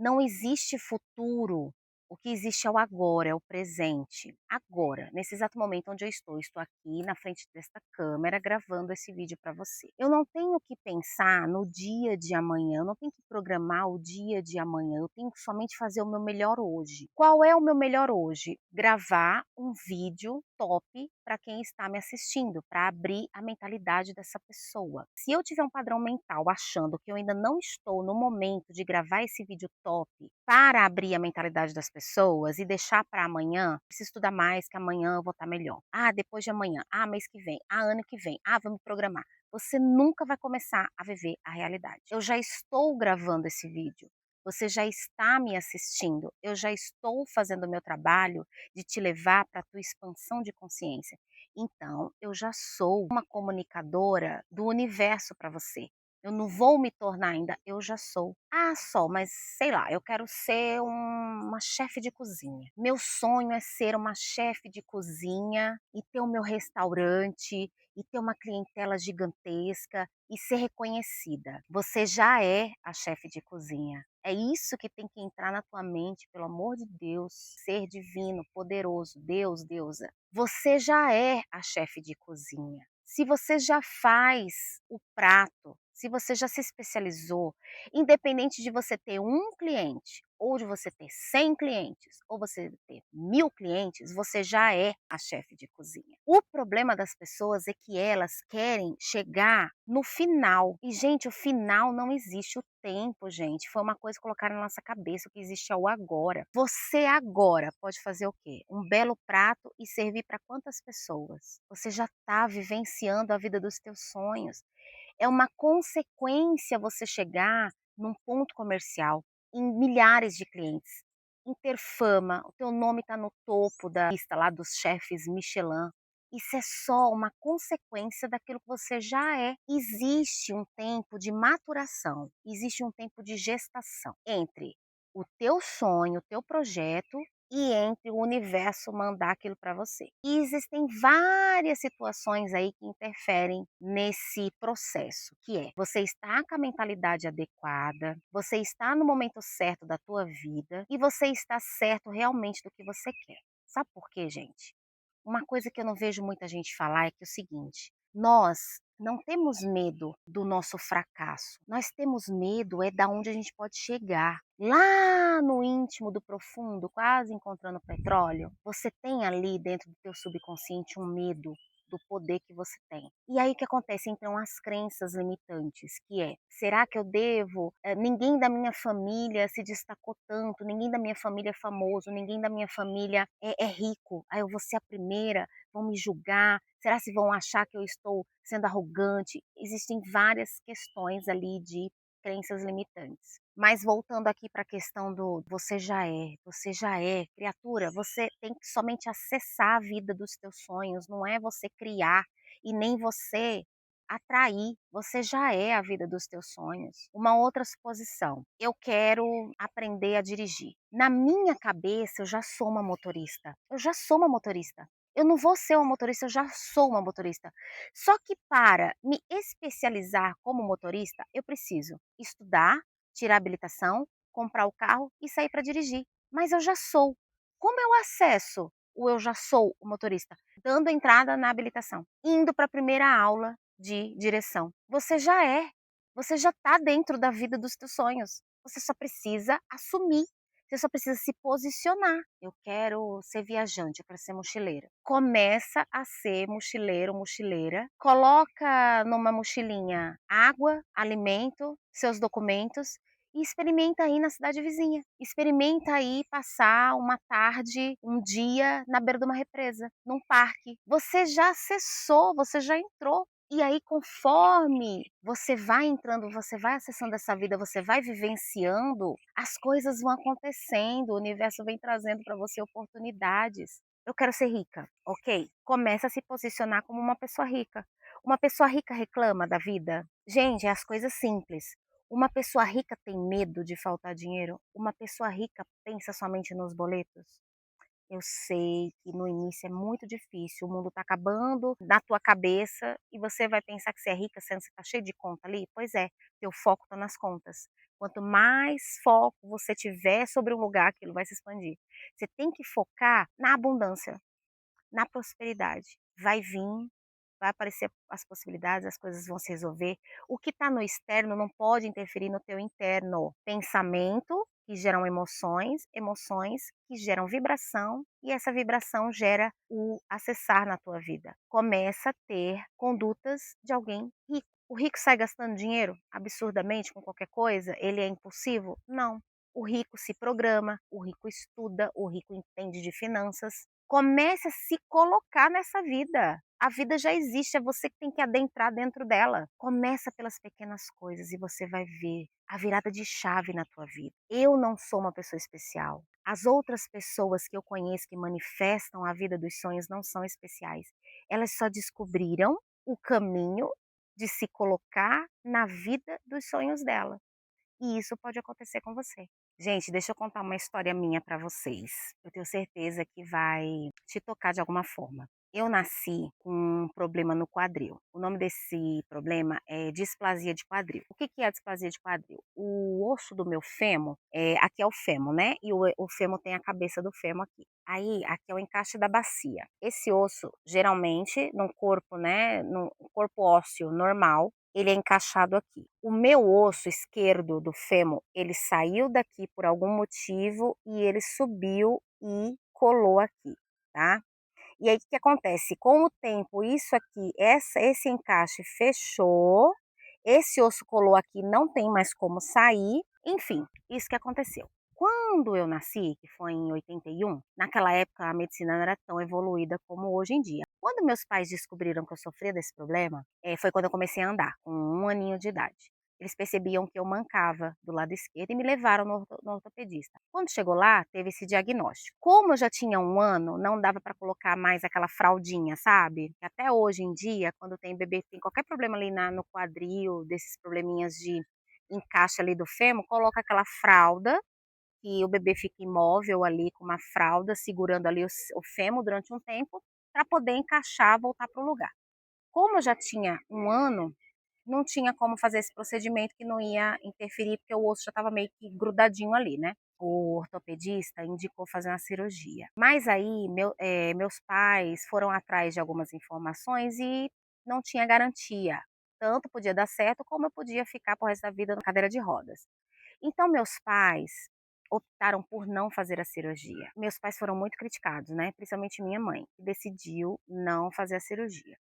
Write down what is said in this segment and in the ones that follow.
Não existe futuro, o que existe é o agora, é o presente. Agora, nesse exato momento onde estou aqui na frente desta câmera gravando esse vídeo para você. Eu não tenho que pensar no dia de amanhã, eu não tenho que programar o dia de amanhã, eu tenho que somente fazer o meu melhor hoje. Qual é o meu melhor hoje? Gravar um vídeo top para quem está me assistindo, para abrir a mentalidade dessa pessoa. Se eu tiver um padrão mental achando que eu ainda não estou no momento de gravar esse vídeo top para abrir a mentalidade das pessoas e deixar para amanhã, preciso estudar mais que amanhã eu vou estar melhor. Ah, depois de amanhã, ah, mês que vem, ah, ano que vem, ah, vamos programar. Você nunca vai começar a viver a realidade. Eu já estou gravando esse vídeo. Você já está me assistindo, eu já estou fazendo o meu trabalho de te levar para a tua expansão de consciência. Então, eu já sou uma comunicadora do universo para você. Eu não vou me tornar ainda, eu já sou. Ah, só, mas sei lá, eu quero ser uma chefe de cozinha. Meu sonho é ser uma chefe de cozinha e ter o meu restaurante e ter uma clientela gigantesca e ser reconhecida. Você já é a chefe de cozinha. É isso que tem que entrar na tua mente, pelo amor de Deus, ser divino, poderoso, Deus, deusa. Você já é a chefe de cozinha. Se você já faz o prato, se você já se especializou, independente de você ter um cliente, ou de você ter 100 clientes, ou você ter 1000 clientes, você já é a chefe de cozinha. O problema das pessoas é que elas querem chegar no final. E, gente, o final não existe. O tempo, gente, foi uma coisa que colocaram na nossa cabeça, o que existe é o agora. Você agora pode fazer o quê? Um belo prato e servir para quantas pessoas? Você já está vivenciando a vida dos teus sonhos. É uma consequência você chegar num ponto comercial, em milhares de clientes, em ter fama, o teu nome está no topo da lista lá dos chefes Michelin. Isso é só uma consequência daquilo que você já é. Existe um tempo de maturação, existe um tempo de gestação entre o teu sonho, o teu projeto e entre o universo mandar aquilo para você. E existem várias situações aí que interferem nesse processo, que é você está com a mentalidade adequada, você está no momento certo da tua vida e você está certo realmente do que você quer. Sabe por quê, gente? Uma coisa que eu não vejo muita gente falar é que é o seguinte: nós não temos medo do nosso fracasso, nós temos medo é da onde a gente pode chegar. Lá no íntimo do profundo, quase encontrando petróleo, você tem ali dentro do teu subconsciente um medo do poder que você tem. E aí o que acontece? Então as crenças limitantes, que é, será que eu devo? Ninguém da minha família se destacou tanto, ninguém da minha família é famoso, ninguém da minha família é rico, aí eu vou ser a primeira, vão me julgar, será se vão achar que eu estou sendo arrogante? Existem várias questões ali de crenças limitantes. Mas voltando aqui para a questão do você já é, criatura, você tem que somente acessar a vida dos teus sonhos, não é você criar e nem você atrair, você já é a vida dos teus sonhos. Uma outra suposição, eu quero aprender a dirigir. Na minha cabeça eu já sou uma motorista, eu já sou uma motorista. Eu não vou ser uma motorista, eu já sou uma motorista. Só que para me especializar como motorista, eu preciso estudar, tirar habilitação, comprar o carro e sair para dirigir. Mas eu já sou. Como eu acesso o eu já sou o motorista? Dando entrada na habilitação, indo para a primeira aula de direção. Você já é. Você já está dentro da vida dos teus sonhos. Você só precisa assumir. Você só precisa se posicionar. Eu quero ser viajante, eu quero ser mochileira. Começa a ser mochileiro, mochileira. Coloca numa mochilinha água, alimento, seus documentos e experimenta aí na cidade vizinha. Experimenta aí passar uma tarde, um dia na beira de uma represa, num parque. Você já acessou, você já entrou. E aí, conforme você vai entrando, você vai acessando essa vida, você vai vivenciando, as coisas vão acontecendo, o universo vem trazendo para você oportunidades. Eu quero ser rica, ok? Começa a se posicionar como uma pessoa rica. Uma pessoa rica reclama da vida? Gente, é as coisas simples. Uma pessoa rica tem medo de faltar dinheiro? Uma pessoa rica pensa somente nos boletos? Eu sei que no início é muito difícil, o mundo tá acabando na tua cabeça e você vai pensar que você é rica, sendo que você tá cheio de conta ali. Pois é, teu foco tá nas contas. Quanto mais foco você tiver sobre um lugar, aquilo vai se expandir. Você tem que focar na abundância, na prosperidade. Vai vir, vai aparecer as possibilidades, as coisas vão se resolver. O que está no externo não pode interferir no teu interno. Pensamento que geram emoções, emoções que geram vibração e essa vibração gera o acessar na tua vida. Começa a ter condutas de alguém rico. O rico sai gastando dinheiro absurdamente com qualquer coisa? Ele é impulsivo? Não. O rico se programa, o rico estuda, o rico entende de finanças. Comece a se colocar nessa vida. A vida já existe, é você que tem que adentrar dentro dela. Começa pelas pequenas coisas e você vai ver a virada de chave na tua vida. Eu não sou uma pessoa especial. As outras pessoas que eu conheço que manifestam a vida dos sonhos não são especiais. Elas só descobriram o caminho de se colocar na vida dos sonhos dela. E isso pode acontecer com você. Gente, deixa eu contar uma história minha para vocês. Eu tenho certeza que vai te tocar de alguma forma. Eu nasci com um problema no quadril. O nome desse problema é displasia de quadril. O que que é a displasia de quadril? O osso do meu fêmur, aqui é o fêmur, né? E o fêmur tem a cabeça do fêmur aqui. Aí, aqui é o encaixe da bacia. Esse osso, geralmente, no corpo, né, no corpo ósseo normal, ele é encaixado aqui. O meu osso esquerdo do fêmur, ele saiu daqui por algum motivo e ele subiu e colou aqui, tá? E aí o que que acontece? Com o tempo, isso aqui, esse encaixe fechou, esse osso colou aqui, não tem mais como sair, enfim, isso que aconteceu. Quando eu nasci, que foi em 81, naquela época a medicina não era tão evoluída como hoje em dia. Quando meus pais descobriram que eu sofria desse problema, foi quando eu comecei a andar, com 1 aninho de idade. Eles percebiam que eu mancava do lado esquerdo e me levaram no ortopedista. Quando chegou lá, teve esse diagnóstico. Como eu já tinha 1 ano, não dava para colocar mais aquela fraldinha, sabe? Até hoje em dia, quando tem bebê, tem qualquer problema ali no quadril, desses probleminhas de encaixe ali do fêmur, coloca aquela fralda que o bebê fica imóvel ali com uma fralda, segurando ali o fêmur durante um tempo, para poder encaixar, voltar para o lugar. Como eu já tinha 1 ano, não tinha como fazer esse procedimento que não ia interferir, porque o osso já estava meio que grudadinho ali, né. O ortopedista indicou fazer uma cirurgia. Mas aí meus pais foram atrás de algumas informações e não tinha garantia. Tanto podia dar certo, como eu podia ficar para resto da vida na cadeira de rodas. Então meus pais optaram por não fazer a cirurgia. Meus pais foram muito criticados, né, principalmente minha mãe, que decidiu não fazer a cirurgia.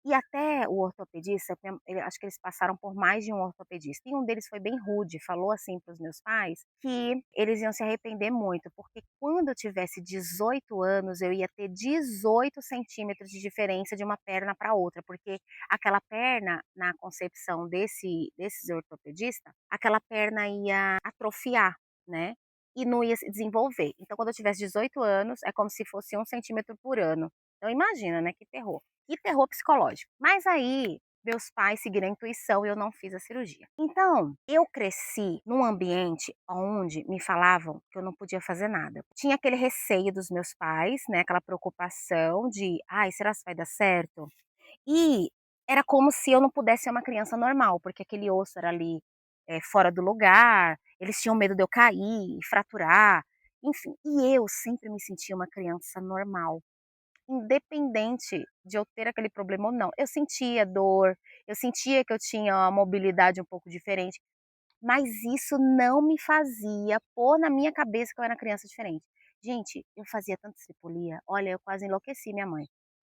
E até o ortopedista, acho que eles passaram por mais de um ortopedista, e um deles foi bem rude, falou assim para os meus pais, que eles iam se arrepender muito, porque quando eu tivesse 18 anos, eu ia ter 18 centímetros de diferença de uma perna para outra, porque aquela perna, na concepção desses ortopedistas, aquela perna ia atrofiar, né, e não ia se desenvolver. Então quando eu tivesse 18 anos, é como se fosse 1 centímetro por ano. Então imagina, né, que terror. E terror psicológico. Mas aí, meus pais seguiram a intuição e eu não fiz a cirurgia. Então, eu cresci num ambiente onde me falavam que eu não podia fazer nada. Tinha aquele receio dos meus pais, né, aquela preocupação de: "Ai, será que vai dar certo?". E era como se eu não pudesse ser uma criança normal, porque aquele osso era ali, fora do lugar, eles tinham medo de eu cair, fraturar, enfim. E eu sempre me sentia uma criança normal. Independente de eu ter aquele problema ou não. Eu sentia dor, eu sentia que eu tinha uma mobilidade um pouco diferente, mas isso não me fazia pôr na minha cabeça que eu era criança diferente. Gente, eu fazia tanta estripulia, olha, eu quase enlouqueci minha mãe.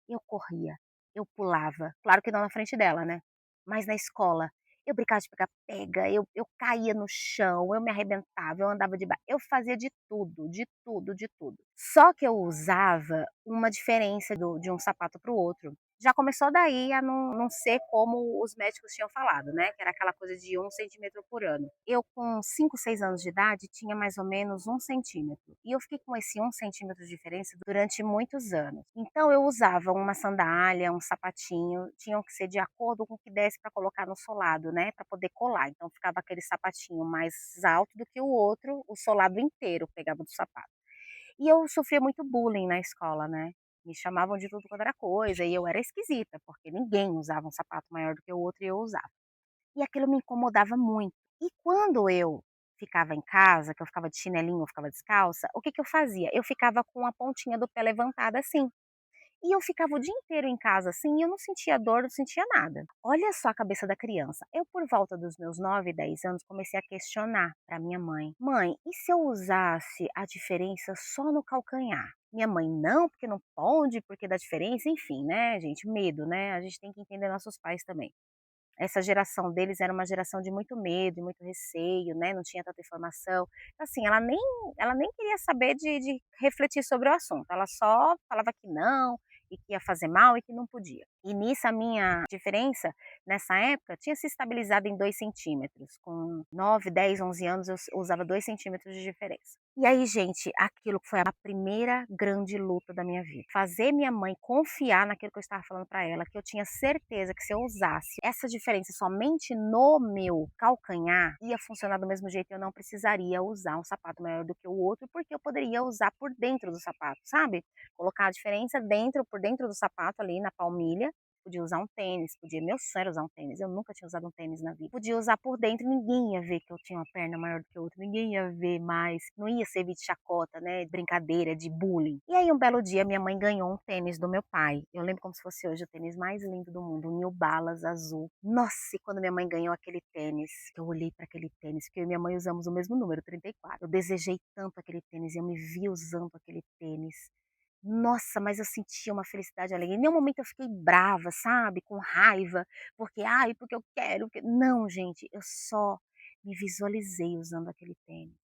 Eu corria, eu pulava, claro que não na frente dela, né, mas na escola, eu brincava de pega-pega, eu caía no chão, eu me arrebentava, eu andava de eu fazia de tudo, de tudo, de tudo. Só que eu usava uma diferença de um sapato para o outro. Já começou daí a não ser como os médicos tinham falado, né, que era aquela coisa de 1 centímetro por ano. Eu com 5, 6 anos de idade tinha mais ou menos 1 centímetro, e eu fiquei com esse 1 centímetro de diferença durante muitos anos. Então eu usava uma sandália, um sapatinho, tinham que ser de acordo com o que desse para colocar no solado, né, para poder colar, então ficava aquele sapatinho mais alto do que o outro, o solado inteiro pegava do sapato. E eu sofria muito bullying na escola, né, me chamavam de tudo quanto era coisa e eu era esquisita, porque ninguém usava um sapato maior do que o outro e eu usava. E aquilo me incomodava muito. E quando eu ficava em casa, que eu ficava de chinelinho, eu ficava descalça, o que que eu fazia? Eu ficava com a pontinha do pé levantada assim. E eu ficava o dia inteiro em casa assim e eu não sentia dor, não sentia nada. Olha só a cabeça da criança. Eu, por volta dos meus 9, 10 anos, comecei a questionar para minha mãe: Mãe, e se eu usasse a diferença só no calcanhar? Minha mãe, não, porque não pode, porque dá diferença, enfim, né, gente? Medo, né? A gente tem que entender nossos pais também. Essa geração deles era uma geração de muito medo e muito receio, né, não tinha tanta informação. Então, assim, ela nem queria saber de refletir sobre o assunto, ela só falava que não, e que ia fazer mal e que não podia. E nisso a minha diferença, nessa época, tinha se estabilizado em 2 centímetros, com 9, 10, 11 anos eu usava 2 centímetros de diferença. E aí, gente, aquilo foi a primeira grande luta da minha vida. Fazer minha mãe confiar naquilo que eu estava falando para ela, que eu tinha certeza que se eu usasse essa diferença somente no meu calcanhar, ia funcionar do mesmo jeito e eu não precisaria usar um sapato maior do que o outro, porque eu poderia usar por dentro do sapato, sabe? Colocar a diferença por dentro do sapato ali na palmilha, podia usar um tênis, podia meu sonho era usar um tênis, eu nunca tinha usado um tênis na vida. Podia usar por dentro, ninguém ia ver que eu tinha uma perna maior do que a outra, ninguém ia ver mais, não ia servir de chacota, né, brincadeira, de bullying. E aí um belo dia minha mãe ganhou um tênis do meu pai, eu lembro como se fosse hoje o tênis mais lindo do mundo, um New Balance azul. Nossa, e quando minha mãe ganhou aquele tênis, eu olhei para aquele tênis, porque eu e minha mãe usamos o mesmo número, 34. Eu desejei tanto aquele tênis, eu me vi usando aquele tênis. Nossa, mas eu sentia uma felicidade e alegria. Em nenhum momento eu fiquei brava, sabe, com raiva, porque: "Ai, porque eu quero, porque" não, gente, eu só me visualizei usando aquele tênis.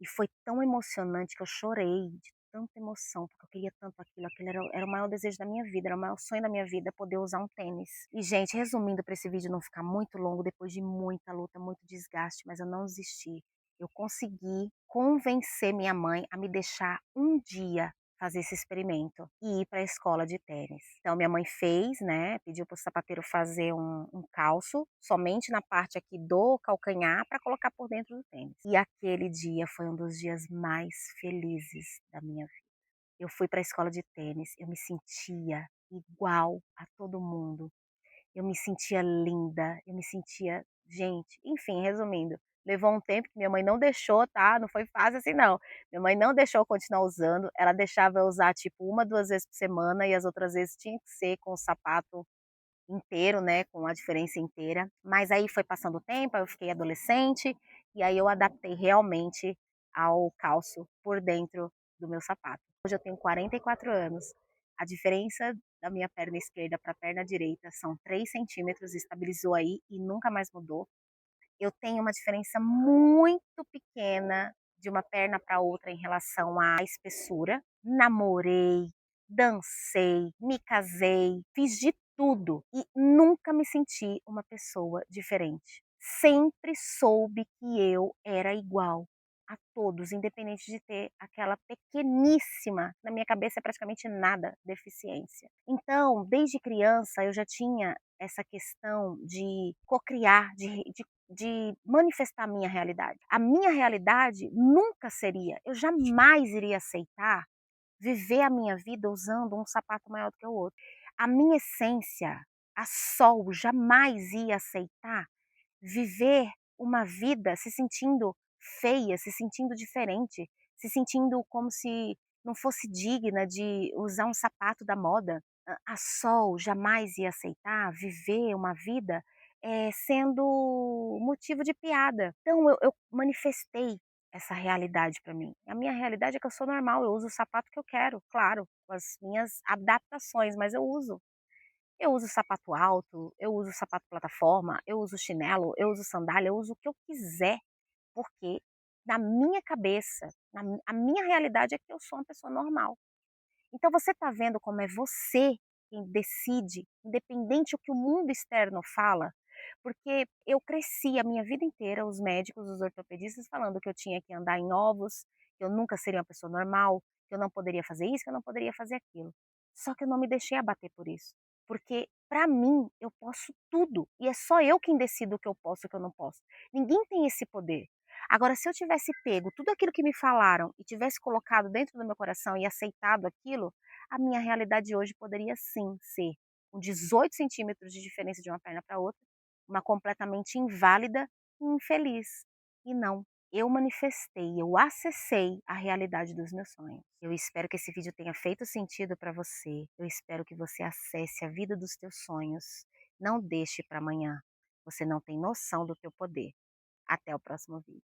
E foi tão emocionante que eu chorei de tanta emoção, porque eu queria tanto aquilo, aquele era o maior desejo da minha vida, era o maior sonho da minha vida poder usar um tênis. E gente, resumindo para esse vídeo não ficar muito longo, depois de muita luta, muito desgaste, mas eu não desisti. Eu consegui convencer minha mãe a me deixar um dia fazer esse experimento e ir para a escola de tênis. Então minha mãe fez, né, pediu para o sapateiro fazer um calço, somente na parte aqui do calcanhar para colocar por dentro do tênis. E aquele dia foi um dos dias mais felizes da minha vida. Eu fui para a escola de tênis, eu me sentia igual a todo mundo. Eu me sentia linda, eu me sentia gente, enfim, resumindo, levou um tempo que minha mãe não deixou, tá, não foi fácil assim não. Minha mãe não deixou eu continuar usando, ela deixava eu usar tipo 1, 2 vezes por semana e as outras vezes tinha que ser com o sapato inteiro, né, com a diferença inteira. Mas aí foi passando o tempo, aí eu fiquei adolescente, e aí eu adaptei realmente ao calço por dentro do meu sapato. Hoje eu tenho 44 anos, a diferença da minha perna esquerda para a perna direita são 3 centímetros, estabilizou aí e nunca mais mudou. Eu tenho uma diferença muito pequena de uma perna para outra em relação à espessura. Namorei, dancei, me casei, fiz de tudo e nunca me senti uma pessoa diferente. Sempre soube que eu era igual a todos, independente de ter aquela pequeníssima, na minha cabeça é praticamente nada, deficiência. Então, desde criança eu já tinha essa questão de cocriar, de manifestar a minha realidade. A minha realidade nunca seria, eu jamais iria aceitar viver a minha vida usando um sapato maior do que o outro. A minha essência, a Sol, jamais ia aceitar viver uma vida se sentindo feia, se sentindo diferente, se sentindo como se não fosse digna de usar um sapato da moda. A Sol jamais ia aceitar viver uma vida, sendo motivo de piada. Então eu manifestei essa realidade para mim. A minha realidade é que eu sou normal, eu uso o sapato que eu quero, claro, com as minhas adaptações, mas eu uso. Eu uso sapato alto, eu uso sapato plataforma, eu uso chinelo, eu uso sandália, eu uso o que eu quiser, porque na minha cabeça, a minha realidade é que eu sou uma pessoa normal. Então você está vendo como é você quem decide, independente o que o mundo externo fala, porque eu cresci a minha vida inteira, os médicos, os ortopedistas falando que eu tinha que andar em ovos, que eu nunca seria uma pessoa normal, que eu não poderia fazer isso, que eu não poderia fazer aquilo. Só que eu não me deixei abater por isso, porque para mim eu posso tudo e é só eu quem decido o que eu posso e o que eu não posso. Ninguém tem esse poder. Agora se eu tivesse pego tudo aquilo que me falaram e tivesse colocado dentro do meu coração e aceitado aquilo, a minha realidade hoje poderia sim ser com 18 centímetros de diferença de uma perna para outra, uma completamente inválida e infeliz. E não, eu manifestei, eu acessei a realidade dos meus sonhos. Eu espero que esse vídeo tenha feito sentido para você. Eu espero que você acesse a vida dos teus sonhos. Não deixe para amanhã. Você não tem noção do teu poder. Até o próximo vídeo.